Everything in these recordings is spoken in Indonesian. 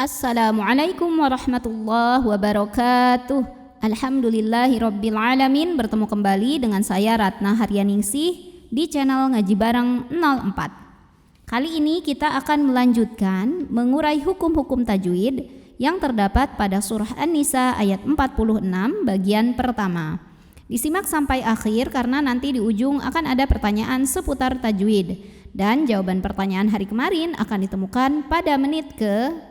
Assalamualaikum warahmatullahi wabarakatuh. Alhamdulillahirabbil alamin. Bertemu kembali dengan saya Ratna Haryaningsih di channel Ngaji Bareng 04. Kali ini kita akan melanjutkan mengurai hukum-hukum tajwid yang terdapat pada surah An-Nisa ayat 46 bagian pertama. Disimak sampai akhir karena nanti di ujung akan ada pertanyaan seputar tajwid dan jawaban pertanyaan hari kemarin akan ditemukan pada menit ke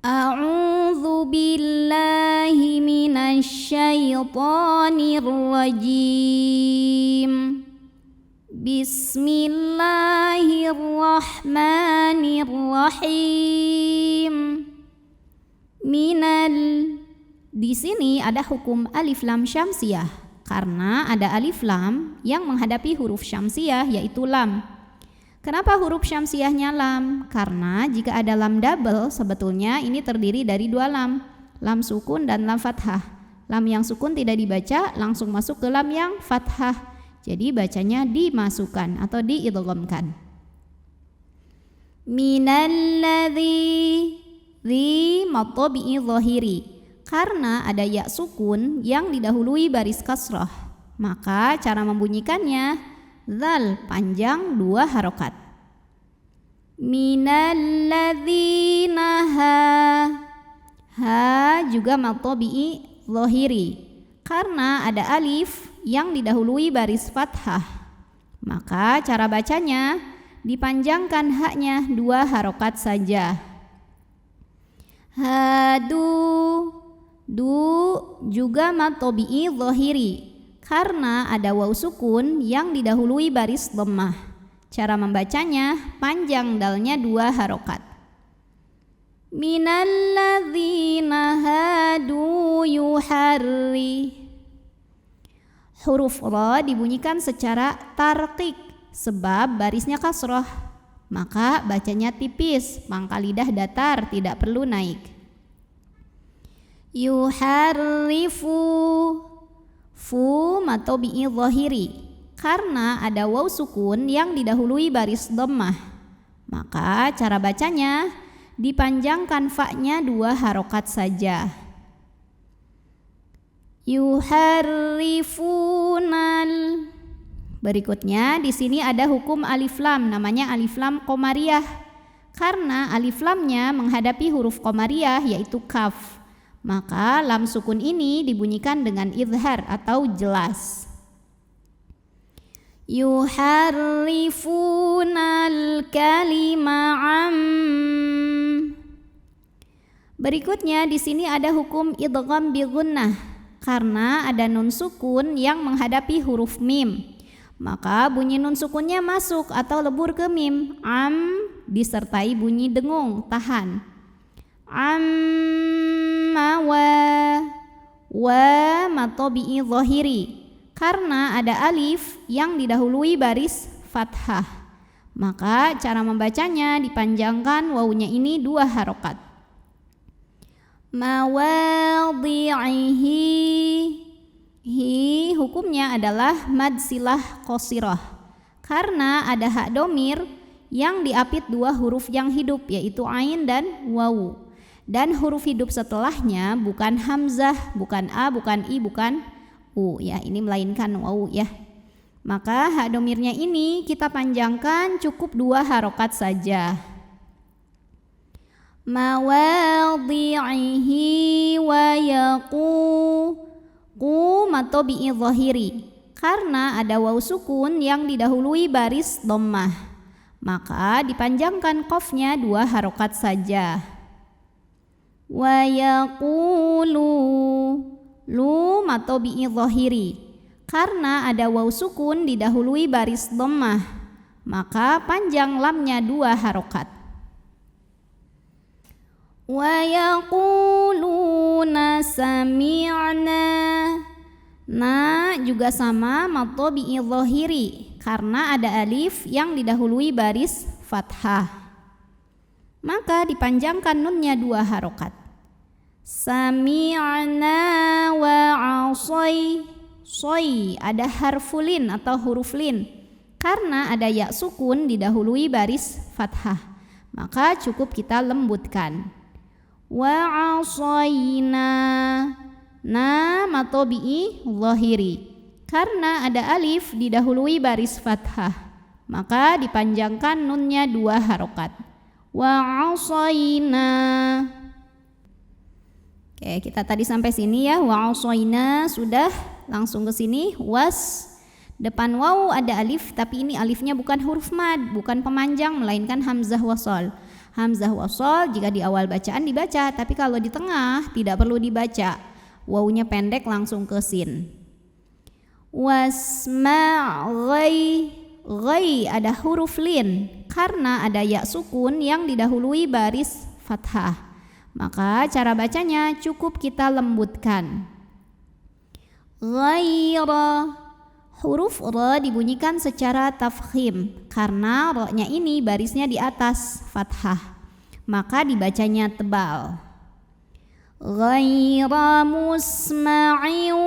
A'udzu billahi minasy syaithanir rajim. Bismillahirrahmanirrahim. Di sini ada hukum alif lam syamsiyah karena ada alif lam yang menghadapi huruf syamsiyah yaitu lam. Kenapa huruf syamsiyahnya lam? Karena jika ada lam double sebetulnya ini terdiri dari dua lam sukun dan lam fathah. Lam yang sukun tidak dibaca, langsung masuk ke lam yang fathah. Jadi bacanya dimasukkan atau diidghamkan. Minalladzi matobi'i zahiri. Karena ada ya sukun yang didahului baris kasrah, maka cara membunyikannya zal panjang dua harokat. Minalladzina ha juga matobi'i zahiri. Karena ada alif yang didahului baris fathah, maka cara bacanya dipanjangkan haknya dua harokat saja. Hadu juga matobi'i zahiri. Karena ada waw sukun yang didahului baris dhammah. Cara membacanya panjang dalnya dua harokat. Minalladzina hadu yuharri. Huruf ra dibunyikan secara tarqiq sebab barisnya kasroh, maka bacanya tipis, pangkal lidah datar, tidak perlu naik. Yuharrifu fu matobi'i zahiri. Karena ada waw sukun yang didahului baris dhammah, maka cara bacanya dipanjangkan fa-nya dua harokat saja. Yuharrifunal. Berikutnya di sini ada hukum alif lam, namanya alif lam qomariyah. Karena alif lamnya menghadapi huruf qomariyah yaitu kaf, maka lam sukun ini dibunyikan dengan izhar atau jelas. Yuharrifunal kalima am. Berikutnya di sini ada hukum idgham bi gunnah. Karena ada nun sukun yang menghadapi huruf mim, maka bunyi nun sukunnya masuk atau lebur ke mim. Am disertai bunyi dengung tahan. Amma wa matobi'i zahiri. Karena ada alif yang didahului baris fathah, maka cara membacanya dipanjangkan wawunya ini dua harokat. Mawadhi'ihi. Hi hukumnya adalah mad silah qasirah. Karena ada hak domir yang diapit dua huruf yang hidup yaitu ain dan wawu. Dan huruf hidup setelahnya bukan hamzah, bukan a, bukan i, bukan u ya, ini melainkan wawu ya. Maka hak domirnya ini kita panjangkan cukup dua harokat saja. Mawadhi'ihi wa yaqu matobi'i zahiri. Karena ada waw sukun yang didahului baris dhammah, maka dipanjangkan qafnya dua harokat saja. Wa yaqulu lu matobi'i zahiri. Karena ada waw sukun didahului baris dhammah, maka panjang lamnya dua harokat. Wa yaquluna sami'na. Na juga sama matobi'i zahiri. Karena ada alif yang didahului baris fathah, maka dipanjangkan nunnya dua harokat. Sami'na wa 'asai. soy, ada harfulin atau huruf lin. Karena ada ya sukun didahului baris fathah, maka cukup kita lembutkan. Wa asoyna, na matobi'i zahiri. Karena ada alif didahului baris fathah, maka dipanjangkan nunnya 2 harokat. Wa asoyna. Oke, kita tadi sampai sini ya. Wa asoyna sudah, langsung ke sini. Was, depan waw ada alif, tapi ini alifnya bukan huruf mad, bukan pemanjang, melainkan hamzah wasol. Hamzah wasol jika di awal bacaan dibaca, tapi kalau di tengah tidak perlu dibaca. Wawnya pendek langsung ke sin. Wasma' ghai, ghai ada huruf lin, karena ada ya sukun yang didahului baris fathah, maka cara bacanya cukup kita lembutkan. Ghaira, huruf ra dibunyikan secara tafkhim, karena ra-nya ini barisnya di atas fathah, maka dibacanya tebal. Ghaira musma'iu.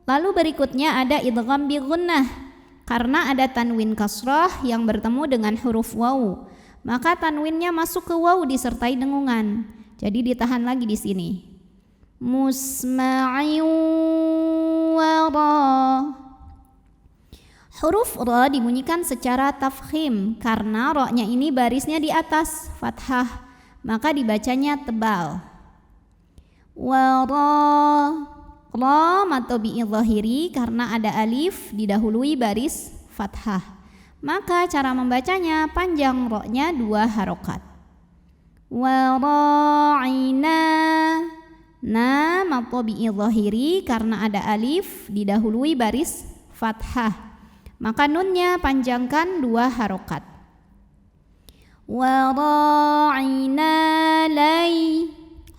Lalu berikutnya ada idgham bi gunnah, karena ada tanwin kasrah yang bertemu dengan huruf waw, maka tanwinnya masuk ke waw disertai dengungan. Jadi ditahan lagi di sini. Musma'iu wa ra. Huruf ra dibunyikan secara tafkhim, karena ra-nya ini barisnya di atas fathah, maka dibacanya tebal. Wa ra, ra matobi'i zahiri, karena ada alif didahului baris fathah, maka cara membacanya panjang ra-nya 2 harokat. Wa ra'ina, na matobi'i zahiri, karena ada alif didahului baris fathah, maka nunnya panjangkan 2 harokat. Wa ra'ina lay,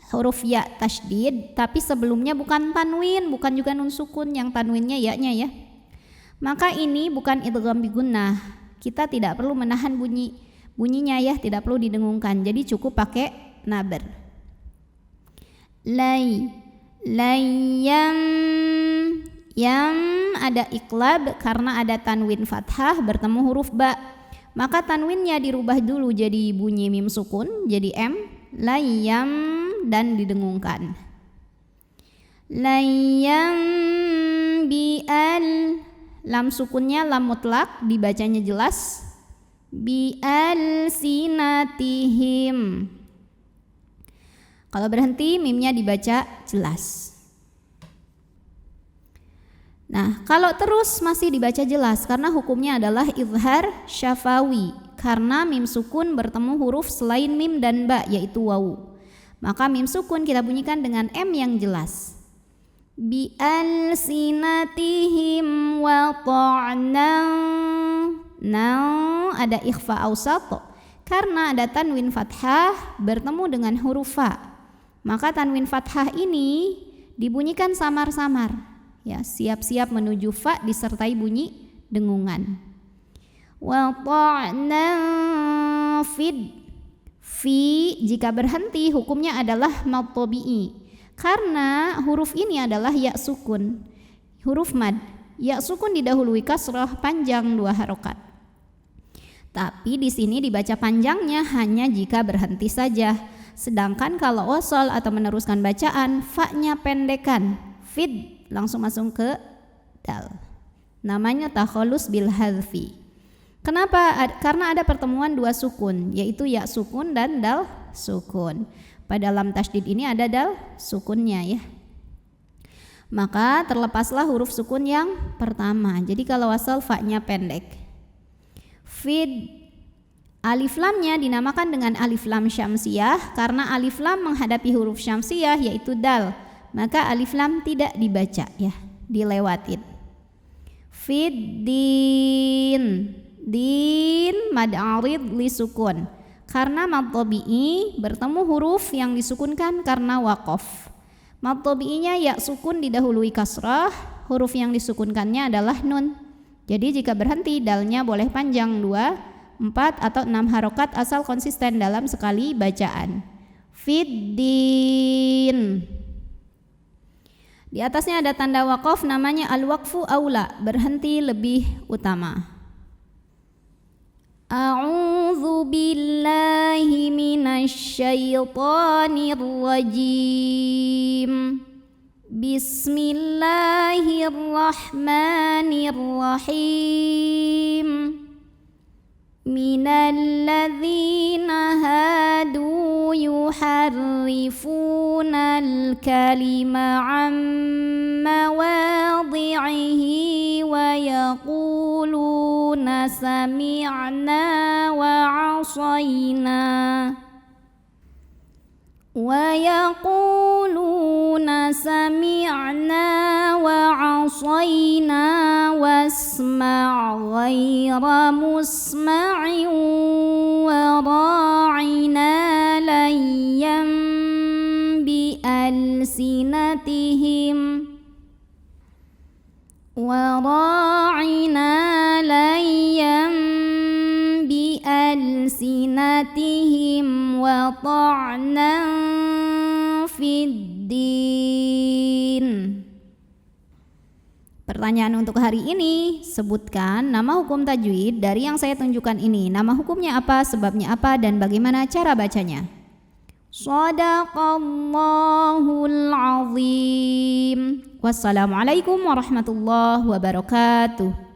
huruf ya tasydid, tapi sebelumnya bukan tanwin, bukan juga nun sukun, yang tanwinnya ya-nya ya. Maka ini bukan idgham bi gunnah. Kita tidak perlu menahan bunyinya ya, tidak perlu didengungkan. Jadi cukup pakai naber. Lay, layam, yam ada iqlab karena ada tanwin fathah bertemu huruf ba. Maka tanwinnya dirubah dulu jadi bunyi mim sukun, jadi m, layam, dan didengungkan. Layam bi'al, lam sukunnya lam mutlak, dibacanya jelas. Bi'al sinatihim. Kalau berhenti mimnya dibaca jelas. Nah, kalau terus masih dibaca jelas karena hukumnya adalah izhar syafawi, karena mim sukun bertemu huruf selain mim dan ba, yaitu wawu. Maka mim sukun kita bunyikan dengan m yang jelas. Bi'al sinatihim wa ta'na. Now ada ikhfa awsat, karena ada tanwin fathah bertemu dengan huruf fa. Maka tanwin fathah ini dibunyikan samar-samar. Ya, siap-siap menuju fa disertai bunyi dengungan. Wa ta'na fid. Fi jika berhenti hukumnya adalah mad tabi'i, karena huruf ini adalah ya sukun, huruf mad. Ya sukun didahului kasrah panjang 2 harokat. Tapi di sini dibaca panjangnya hanya jika berhenti saja. Sedangkan kalau wasal atau meneruskan bacaan, fa-nya pendekan, fid langsung masuk ke dal. Namanya takhalus bil hadfi. Kenapa? Karena ada pertemuan 2 sukun, yaitu ya sukun dan dal sukun. Pada lam tasydid ini ada dal sukunnya ya. Maka terlepaslah huruf sukun yang pertama. Jadi kalau wasal fa-nya pendek. Fid, alif lamnya dinamakan dengan alif lam syamsiyah karena alif lam menghadapi huruf syamsiyah yaitu dal. Maka alif lam tidak dibaca ya, dilewatin. Fid din, din mad arid li sukun, karena mad tabi'i bertemu huruf yang disukunkan karena waqaf. Mad tabi'inya ya sukun didahului kasrah, huruf yang disukunkannya adalah nun. Jadi jika berhenti dalnya boleh panjang 2, 4 atau 6 harokat asal konsisten dalam sekali bacaan. Fiddin. Di atasnya ada tanda waqaf, namanya al-waqfu aula, berhenti lebih utama. A'udzu billahi minasy syaithanir rajim. Bismillahirrahmanirrahim. Minalladzina hadu yuharrifunal kalima an mawadhi'ihi wa yaquluna sami'na wa 'asayna wasma' ghaira musma'in wa ra'ina layyan bi alsinatihim wa ta'nan fid din. Pertanyaan untuk hari ini, sebutkan nama hukum tajwid dari yang saya tunjukkan ini. Nama hukumnya apa, sebabnya apa, dan bagaimana cara bacanya. Shadaqallahul azim. Wassalamualaikum warahmatullahi wabarakatuh.